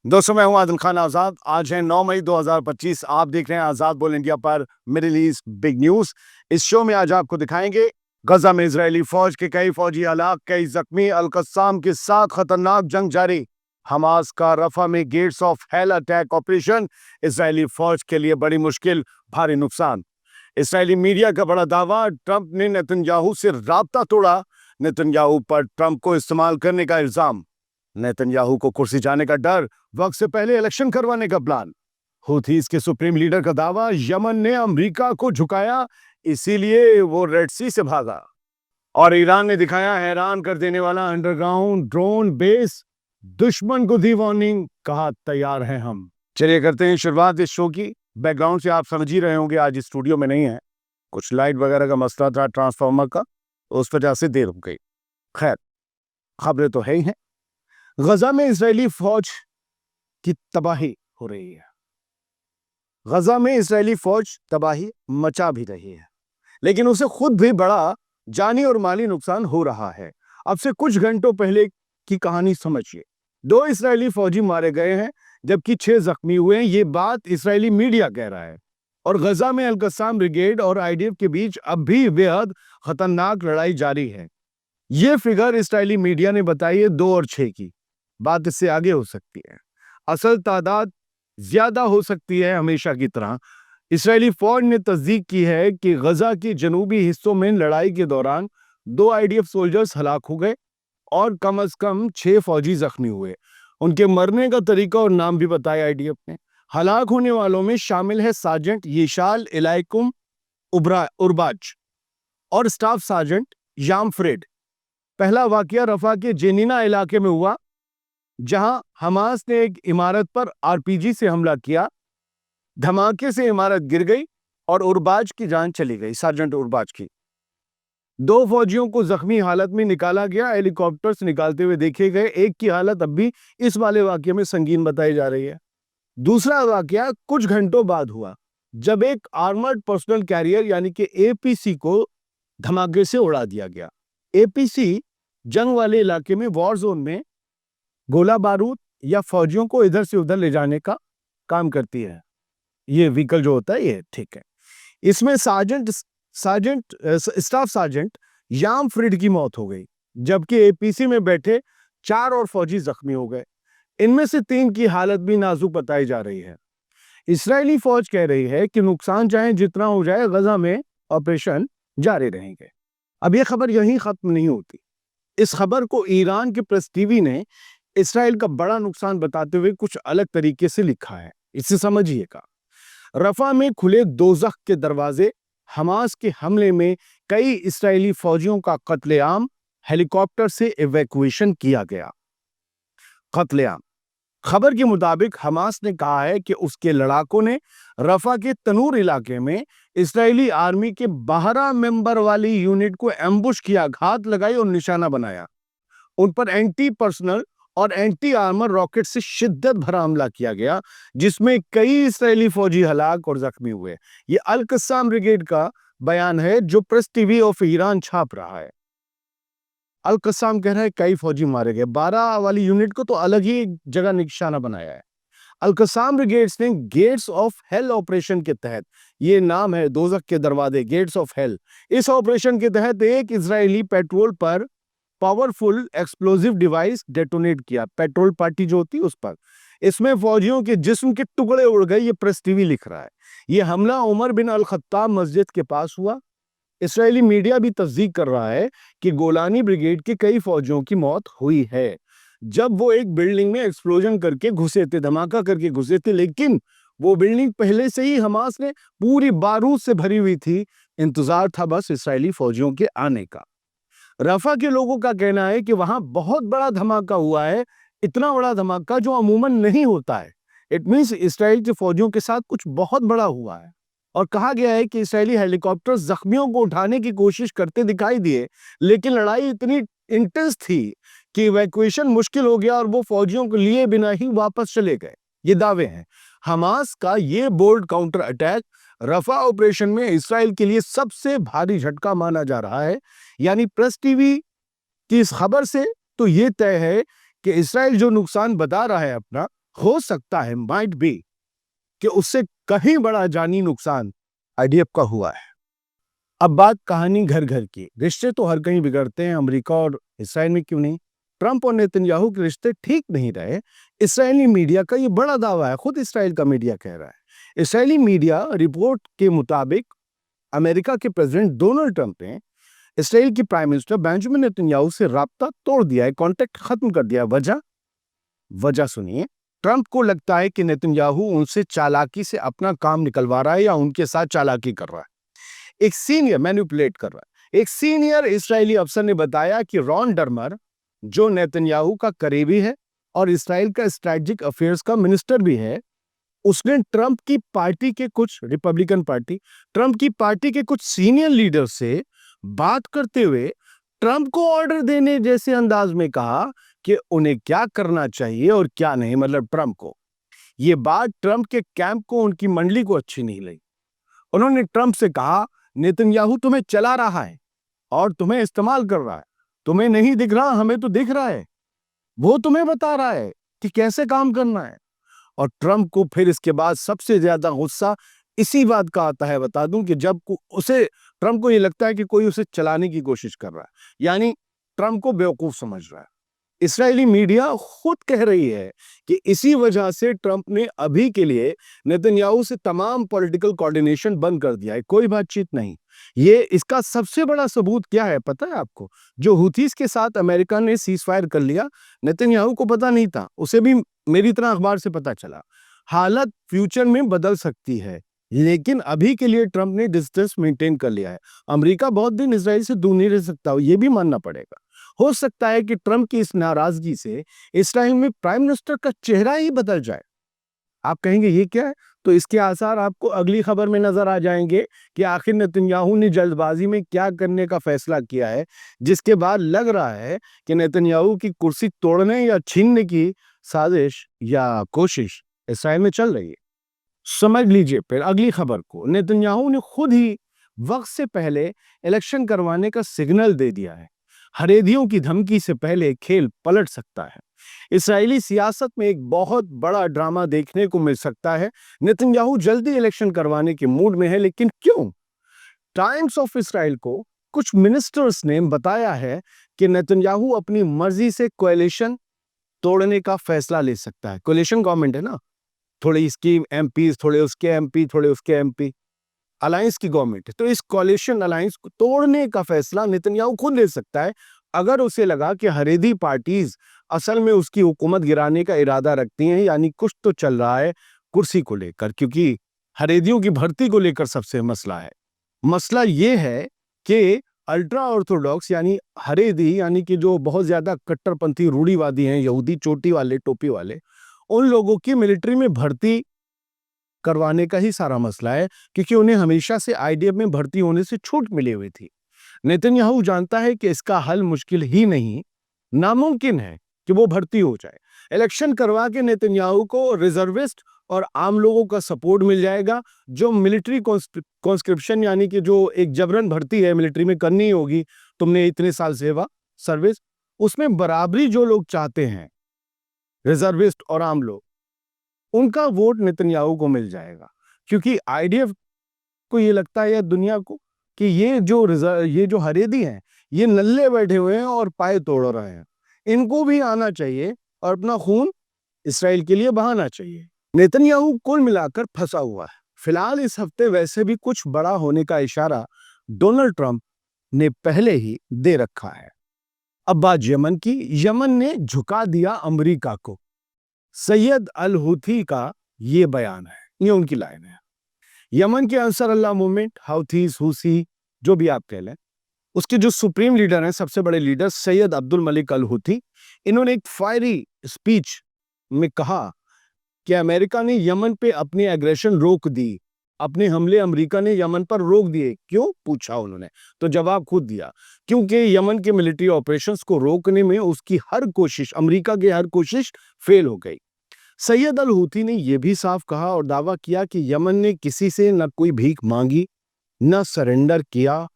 दोस्तों, मैं हूं आदिल खान आजाद। आज है 9 मई 2025। आप देख रहे हैं आजाद बोल इंडिया पर मिडिल ईस्ट बिग न्यूज। इस शो में आज आपको दिखाएंगे गजा में इजरायली फौज के कई फौजी हलाक, कई जख्मी, अल कस्साम के साथ खतरनाक जंग जारी। हमास का रफा में gates of hell attack operation, Israeli फौज के लिए बड़ी मुश्किल, भारी नुकसान। इसराइली मीडिया का बड़ा दावा, ट्रंप ने नेतन्याहू से राब्ता तोड़ा, नेतन्याहू पर ट्रंप को इस्तेमाल करने का इल्जाम। नेतन्याहू को कुर्सी जाने का डर, वक्त से पहले इलेक्शन करवाने का प्लान। हूथीज के सुप्रीम लीडर का दावा, यमन ने अमेरिका को झुकाया, इसीलिए वो रेड सी से भागा। और ईरान ने दिखाया हैरान कर देने वाला अंडरग्राउंड ड्रोन बेस, दुश्मन को दी वार्निंग, कहा तैयार हैं हम। चलिए करते हैं शुरुआत इस शो की। बैकग्राउंड से आप समझ ही रहे होंगे आज स्टूडियो में नहीं है, कुछ लाइट वगैरह का मसला था ट्रांसफार्मर का, उस वजह से देर हो गई। खैर, खबरें तो है ही हैं। गजा में इजरायली फौज की तबाही हो रही है। गजा में इजरायली फौज तबाही मचा भी रही है, लेकिन उसे खुद भी बड़ा जानी और माली नुकसान हो रहा है। अब से कुछ घंटों पहले की कहानी समझिए। 2 इजरायली फौजी मारे गए हैं, जबकि 6 जख्मी हुए हैं। ये बात इजरायली मीडिया कह रहा है। और गजा में अल कस्साम ब्रिगेड और आईडीएफ के बीच अब भी बेहद खतरनाक लड़ाई जारी है। ये फिगर इजरायली मीडिया ने बताई है 2 और 6 की। बात इससे आगे हो सकती है, असल तादाद ज्यादा हो सकती है। हमेशा की तरह इजरायली फौज ने तस्दीक की है कि गजा के जनूबी हिस्सों में लड़ाई के दौरान 2 आईडीएफ सोल्जर्स हलाक हो गए और कम से कम 6 फौजी जख्मी हुए। उनके मरने का तरीका और नाम भी बताया आईडीएफ ने। हलाक होने वालों में शामिल है सार्जेंट यिशाल इलाइकुम उर्बाज और स्टाफ सार्जेंट याम फ्रेड। पहला वाकया रफा के जेनिना इलाके में हुआ, जहां हमास ने एक इमारत पर आरपीजी से हमला किया। धमाके से इमारत गिर गई और उर्बाज की जान चली गई, सार्जेंट उर्बाज की। 2 फौजियों को जख्मी हालत में निकाला गया, हेलीकॉप्टर से निकालते हुए देखे गए। एक की हालत अब भी इस वाले वाकये में संगीन बताई जा रही है। दूसरा वाकया कुछ घंटों बाद हुआ, जब एक आर्मर्ड पर्सनल कैरियर यानी कि एपीसी को धमाके से उड़ा दिया गया। एपीसी जंग वाले इलाके में, वॉर जोन में गोला बारूद या फौजियों को इधर से उधर ले जाने का काम करती है। ये व्हीकल जो होता है, ये ठीक है। इसमें स्टाफ सार्जेंट याम फ्रिड की मौत हो गई, जबकि एपीसी में बैठे 4 और फौजी जख्मी हो गए। इनमें से 3 की हालत भी नाजुक बताई जा रही है। इस्राएली फौज कह रही है कि नुकसान चाहे जितना हो जाए, गजा में ऑपरेशन जारी रहेंगे। अब यह खबर यहीं खत्म नहीं होती। इस खबर को ईरान के प्रेस टीवी ने इसराइल का बड़ा नुकसान बताते हुए कुछ अलग तरीके से लिखा है। इसे समझिएगा। रफा में खुले दोज़ख के दरवाजे, हमास के हमले में कई इस्राएली फौजियों का कत्लेआम, हेलीकॉप्टर से इवैक्यूएशन किया गया। कत्लेआम। खबर के मुताबिक हमास ने कहा है कि उसके लड़ाकों ने रफा के तनूर इलाके में इस्राएली आर्मी के 12 मेंबर वाली यूनिट को एम्बुश किया, घात लगाई और निशाना बनाया। उन पर एंटी पर्सनल और एंटी आर्मर रॉकेट से शिद्दत भरा हमला किया गया, जिसमें कई इस्राएली फौजी हलाक और जख्मी हुए। ये अल कस्साम ब्रिगेड का बयान है, जो प्रेस टीवी ऑफ ईरान छाप रहा है। अल कस्साम कह रहा है कई फौजी मारे गए, 12 वाली यूनिट को तो अलग ही जगह निशाना बनाया है। अल कस्साम ब्रिगेड्स ने गेट्स ऑफ हेल ऑपरेशन के तहत, ये नाम है दोज़ख के दरवाजे, गेट्स ऑफ हेल। इस ऑपरेशन के तहत एक इजरायली पेट्रोल पर पावरफुल एक्सप्लोजिव डिवाइस डेटोनेट किया, पेट्रोल पार्टी जो होती है उस पर। इसमें फौजियों के जिस्म के टुकड़े उड़ गए, ये प्रेस टीवी लिख रहा है। ये हमला उमर बिन अल खत्ताब मस्जिद के पास हुआ। इस्राएली मीडिया भी तस्दीक कर रहा है कि गोलानी ब्रिगेड के कई फौजियों की मौत हुई है, जब वो एक बिल्डिंग में एक्सप्लोजन करके घुसे थे, धमाका करके घुसे थे। लेकिन वो बिल्डिंग पहले से ही हमास ने पूरी बारूद से भरी हुई थी, इंतजार था बस इस्राएली फौजियों के आने का। रफा के लोगों का कहना है कि वहां बहुत बड़ा धमाका हुआ है, इतना बड़ा धमाका जो अमूमन नहीं होता है। इट मींस इसराइल के फौजियों के साथ कुछ बहुत बड़ा हुआ है। और कहा गया है कि इसराइली हेलीकॉप्टर जख्मियों को उठाने की कोशिश करते दिखाई दिए, लेकिन लड़ाई इतनी इंटेंस थी कि इवैक्यूएशन मुश्किल हो गया और वो फौजियों को लिए बिना ही वापस चले गए। ये दावे हैं। हमास का ये बोल्ड काउंटर अटैक रफा ऑपरेशन में इसराइल के लिए सबसे भारी झटका माना जा रहा है। यानी प्रेस टीवी की इस खबर से तो ये तय है कि इसराइल जो नुकसान बता रहा है अपना, हो सकता है, माइट बी, कि उससे कहीं बड़ा जानी नुकसान आईडीएफ का हुआ है। अब बात कहानी घर घर की। रिश्ते तो हर कहीं बिगड़ते हैं, अमेरिका और इसराइल में क्यों नहीं। ट्रंप और नेतन्याहू के रिश्ते ठीक नहीं रहे। इसराइली मीडिया का ये बड़ा दावा है, खुद इसराइल का मीडिया कह रहा है। इसराइली मीडिया रिपोर्ट के मुताबिक अमेरिका के प्रेसिडेंट डोनाल्ड ट्रंप ने इसराइल की प्राइम मिनिस्टर बेंजामिन नेतन्याहू से राब्ता तोड़ दिया है, कांटेक्ट खत्म कर दिया है। वजह सुनिए। ट्रंप को लगता है कि नेतन्याहू उनसे चालाकी से अपना काम निकलवा रहा है या उनके साथ चालाकी कर रहा है। एक सीनियर मैनिपुलेट कर रहा है। एक सीनियर इस्राएली अफसर ने बताया कि रॉन डर्मर, जो नेतन्याहू का करीबी है और इसराइल का स्ट्रेटेजिक अफेयर्स का मिनिस्टर भी है, उसने ट्रंप की पार्टी के कुछ रिपब्लिकन पार्टी, ट्रंप की पार्टी के कुछ सीनियर लीडर से बात करते हुए ट्रंप को ऑर्डर देने जैसे अंदाज में कहा कि उन्हें क्या करना चाहिए और क्या नहीं। मतलब ट्रंप को यह बात, ट्रंप के कैंप को, उनकी मंडली को अच्छी नहीं लगी। उन्होंने ट्रंप से कहा, नेतन्याहू तुम्हें चला रहा है और तुम्हें इस्तेमाल कर रहा है। तुम्हें नहीं दिख रहा, हमें तो दिख रहा है। वो तुम्हें बता रहा है कि कैसे काम करना है। और ट्रंप को फिर इसके बाद सबसे ज्यादा गुस्सा इसी बात का आता है। बता दूं कि जब उसे, ट्रंप को ये लगता है कि कोई उसे चलाने की कोशिश कर रहा है, यानी ट्रंप को बेवकूफ समझ रहा है। इसराइली मीडिया खुद कह रही है कि इसी वजह से ट्रंप ने अभी के लिए नेतन्याहू से तमाम पॉलिटिकल कोऑर्डिनेशन बंद कर दिया है, कोई बातचीत नहीं। ये इसका सबसे बड़ा सबूत क्या है पता है आपको? जो हुथीस के साथ अमेरिका ने सीज फायर कर लिया, नेतन्याहू को पता नहीं था, उसे भी मेरी तरह अखबार से पता चला। हालत फ्यूचर में बदल सकती है, लेकिन अभी के लिए ट्रंप ने डिस्टेंस मेंटेन कर लिया है। अमेरिका बहुत दिन इसराइल से दूर नहीं रह सकता, ये भी मानना पड़ेगा। हो सकता है कि ट्रंप की इस नाराजगी से इसराइल में प्राइम मिनिस्टर का चेहरा ही बदल जाए। आप कहेंगे ये क्या है? तो इसके आसार आपको अगली खबर में नजर आ जाएंगे कि आखिर नेतन्याहू ने जल्दबाजी में क्या करने का फैसला किया है, जिसके बाद लग रहा है कि नेतन्याहू की कुर्सी तोड़ने या छीनने की साजिश या कोशिश इसराइल में चल रही है। समझ लीजिए फिर अगली खबर को। नेतन्याहू ने खुद ही वक्त से पहले इलेक्शन करवाने का सिग्नल दे दिया है। हरेदियों की धमकी से पहले खेल पलट सकता है। इस्राएली सियासत में एक बहुत बड़ा ड्रामा देखने को मिल सकता है। नेतन्याहू जल्दी इलेक्शन करवाने के मूड में है, लेकिन क्यों? टाइम्स ऑफ इसराइल को कुछ मिनिस्टर्स ने बताया है कि नेतन्याहू अपनी मर्जी से कोएलिशन तोड़ने का फैसला ले सकता है। कोएलिशन गवर्नमेंट है ना, थोड़े इसकी एमपी, थोड़े उसके एमपी, थोड़े उसके एमपी, अलायंस की गवर्नमेंट है। तो इस कोalition अलायंस को तोड़ने का फैसला नेतन्याहू खुद ले सकता है, अगर उसे लगा कि हरेदी पार्टीज असल में उसकी हुकूमत गिराने का इरादा रखती हैं, यानी कुछ तो चल रहा है कुर्सी को लेकर, क्योंकि हरेदियों की भर्ती को लेकर सबसे मसला है। मसला ये है कि अल्ट्रा ऑर्थोडॉक्स यानी हरेदी, यानी कि जो बहुत ज्यादा कट्टरपंथी रूढ़िवादी हैं, यहूदी चोटी वाले, टोपी वाले, उन लोगों की मिलिट्री में भर्ती करवाने का ही सारा मसला है, क्योंकि उन्हें हमेशा से आईडीएफ में भर्ती होने से छूट मिली हुई थी। नेतन्याहू जानता है कि इसका हल मुश्किल ही नहीं, नामुमकिन है कि वो भर्ती हो जाए। इलेक्शन करवा के नेतन्याहू को रिजर्विस्ट और आम लोगों का सपोर्ट मिल जाएगा। जो मिलिट्री कॉन्स्क्रिप्शन, यानी कि जो एक जबरन भर्ती है मिलिट्री में करनी होगी, तुमने इतने साल सेवा सर्विस, उसमें बराबरी जो लोग चाहते हैं, रिजर्विस्ट और आम लोग, उनका वोट नेतन्याहू को मिल जाएगा। क्योंकि आईडीएफ को ये लगता है, या दुनिया को, कि ये जो हरेदी हैं, ये नल्ले बैठे हुए हैं और पाए तोड़ रहे हैं, इनको भी आना चाहिए और अपना खून इसराइल के लिए बहाना चाहिए। नेतन्याहू कुल मिलाकर फंसा हुआ है। फिलहाल इस हफ्ते वैसे भी कुछ बड़ा होने का इशारा डोनाल्ड ट्रंप ने पहले ही दे रखा है। अब बात यमन की। यमन ने झुका दिया अमेरिका को। सैयद अल हुथी का ये बयान है, ये उनकी लाइन है। यमन के अंसर अल्लाह मूवमेंट, हाउथीज, हुसी, जो भी आप कह लें, उसके जो सुप्रीम लीडर हैं, सबसे बड़े लीडर सैयद अब्दुल मलिक अल हुथी, इन्होंने एक फायरी स्पीच में कहा कि अमेरिका ने यमन पे अपनी एग्रेशन रोक दी, अपने हमले अमेरिका ने यमन पर रोक दिए। क्यों, पूछा उन्होंने, तो जवाब खुद दिया, क्योंकि यमन के मिलिट्री ऑपरेशंस को रोकने में उसकी हर कोशिश, अमेरिका की हर कोशिश फेल हो गई। सैयद अल हुथी ने यह भी साफ कहा और दावा किया कि यमन ने किसी से न कोई भीख मांगी, न सरेंडर किया।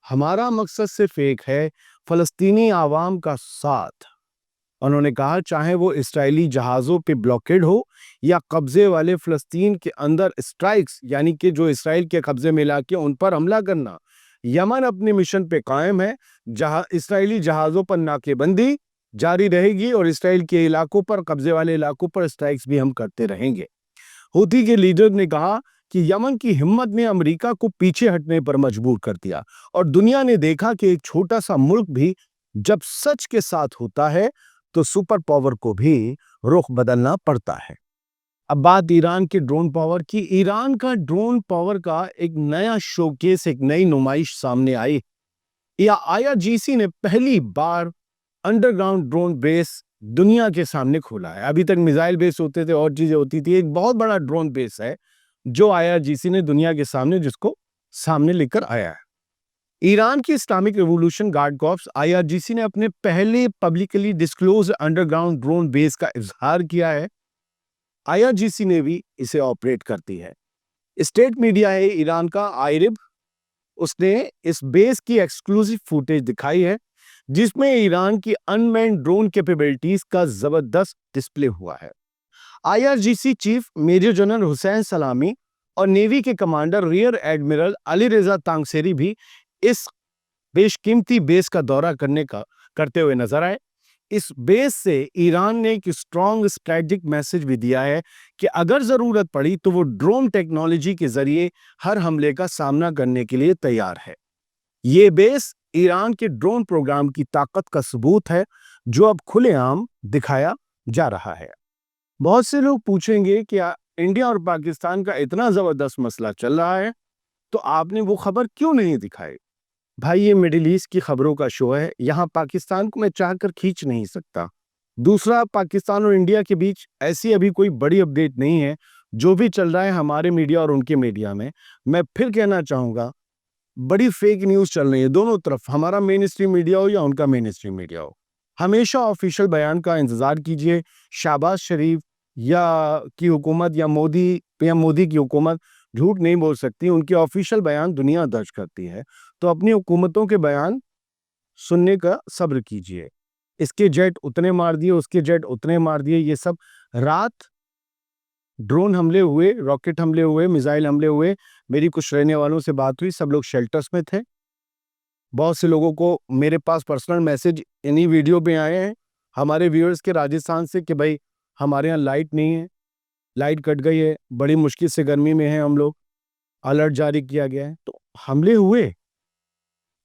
हमारा मकसद सिर्फ एक है, फलस्तीनी आवाम का साथ। उन्होंने कहा चाहे वो इस्राएली जहाज़ों पे ब्लॉकेड हो या कब्जे वाले फ़लस्तीन के अंदर स्ट्राइक्स यानी कि जो इसराइल के कब्जे में लाके उन पर हमला करना, यमन अपने मिशन पे कायम है, जहां इसराइली जहाज़ों पर नाकेबंदी जारी रहेगी और इसराइल के इलाकों पर, कब्जे वाले इलाकों पर स्ट्राइक्स भी हम करते रहेंगे। हूथी के लीडर ने कहा कि यमन की हिम्मत ने अमेरिका को पीछे हटने पर मजबूर कर दिया और दुनिया ने देखा कि एक छोटा सा मुल्क भी जब सच के साथ होता है तो सुपर पावर को भी रुख बदलना पड़ता है। अब बात ईरान के ड्रोन पावर की। ईरान का ड्रोन पावर का एक नया शोकेस, एक नई नुमाइश सामने आई। या आईआरजीसी ने पहली बार अंडरग्राउंड ड्रोन बेस दुनिया के सामने खोला है। अभी तक मिसाइल बेस होते थे और चीजें होती थी, एक बहुत बड़ा ड्रोन बेस है जो आईआरजीसी ने दुनिया के सामने जिसको सामने लेकर आया है। ईरान की Islamic revolution guard corps IRGC ने अपने पहले publicly disclose underground drone base का इजहार किया है। आईआरजीसी ने भी इसे ऑपरेट करती है। स्टेट मीडिया है ईरान का आयरिब, उसने इस बेस की एक्सक्लूसिव फुटेज दिखाई है जिसमें ईरान की अनमैन्ड ड्रोन कैपेबिलिटीज का जबरदस्त डिस्प्ले हुआ है। IRGC chief major general Hossein Salami और नेवी के कमांडर रियर एडमिरल अली रेजा तांगसेरी भी इस बेशकीमती बेस का दौरा करते हुए नजर आए। इस बेस से ईरान ने एक स्ट्रॉन्ग स्ट्रेटेजिक मैसेज भी दिया है कि अगर जरूरत पड़ी तो वो ड्रोन टेक्नोलॉजी के जरिए हर हमले का सामना करने के लिए तैयार है। ये बेस ईरान के ड्रोन प्रोग्राम की ताकत का सबूत है जो अब खुलेआम दिखाया जा रहा है। बहुत से लोग पूछेंगे कि इंडिया और पाकिस्तान का इतना जबरदस्त मसला चल रहा है तो आपने वो खबर क्यों नहीं दिखाई? भाई ये मिडिल ईस्ट की खबरों का शो है, यहाँ पाकिस्तान को मैं चाहकर खींच नहीं सकता। दूसरा, पाकिस्तान और इंडिया के बीच ऐसी अभी कोई बड़ी अपडेट नहीं है। जो भी चल रहा है हमारे मीडिया और उनके मीडिया में, मैं फिर कहना चाहूंगा, बड़ी फेक न्यूज चल रही है दोनों तरफ, हमारा मेन स्ट्रीम मीडिया हो या उनका मेन स्ट्रीम मीडिया हो। हमेशा ऑफिशियल बयान का इंतजार कीजिए। शहबाज शरीफ या की हुकूमत या मोदी की हुकूमत झूठ नहीं बोल सकती, उनके ऑफिशियल बयान दुनिया दर्ज करती है। तो अपनी हुकूमतों के बयान सुनने का सब्र कीजिए। इसके जेट उतने मार दिए, उसके जेट उतने मार दिए, ये सब रात ड्रोन हमले हुए, रॉकेट हमले हुए, मिसाइल हमले हुए। मेरी कुछ रहने वालों से बात हुई, सब लोग शेल्टर्स में थे। बहुत से लोगों को मेरे पास पर्सनल मैसेज इन्हीं वीडियो पे आए हैं हमारे व्यूअर्स के राजस्थान से कि भाई हमारे यहाँ लाइट नहीं है, लाइट कट गई है, बड़ी मुश्किल से गर्मी में है हम लोग, अलर्ट जारी किया गया है। तो हमले हुए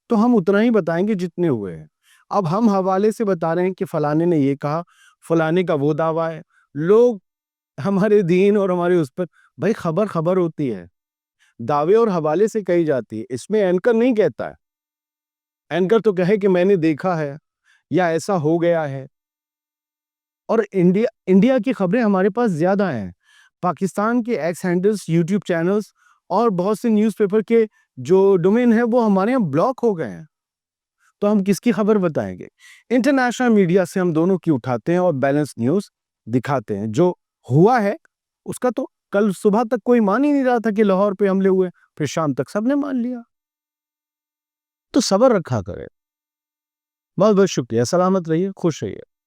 तो हम उतना ही बताएंगे जितने हुए हैं। अब हम हवाले से बता रहे हैं कि फलाने ने ये कहा, फलाने का वो दावा है। लोग हमारे दीन और हमारे उस पर, भाई खबर खबर होती है, दावे और हवाले से कही जाती है। इसमें एंकर नहीं कहता है, एंकर तो कहे कि मैंने देखा है या ऐसा हो गया है। और इंडिया की खबरें हमारे पास ज्यादा हैं। पाकिस्तान के एक्स हैंडल्स, यूट्यूब चैनल्स और बहुत से न्यूज़पेपर के जो डोमेन है वो हमारे यहाँ ब्लॉक हो गए हैं। तो हम किसकी खबर बताएंगे? इंटरनेशनल मीडिया से हम दोनों की उठाते हैं और बैलेंस न्यूज दिखाते हैं। जो हुआ है उसका तो कल सुबह तक कोई मान ही नहीं रहा था कि लाहौर पे हमले हुए, फिर शाम तक सबने मान लिया। तो सब्र रखा करें। बहुत बहुत शुक्रिया, सलामत रहिए, खुश रहिए।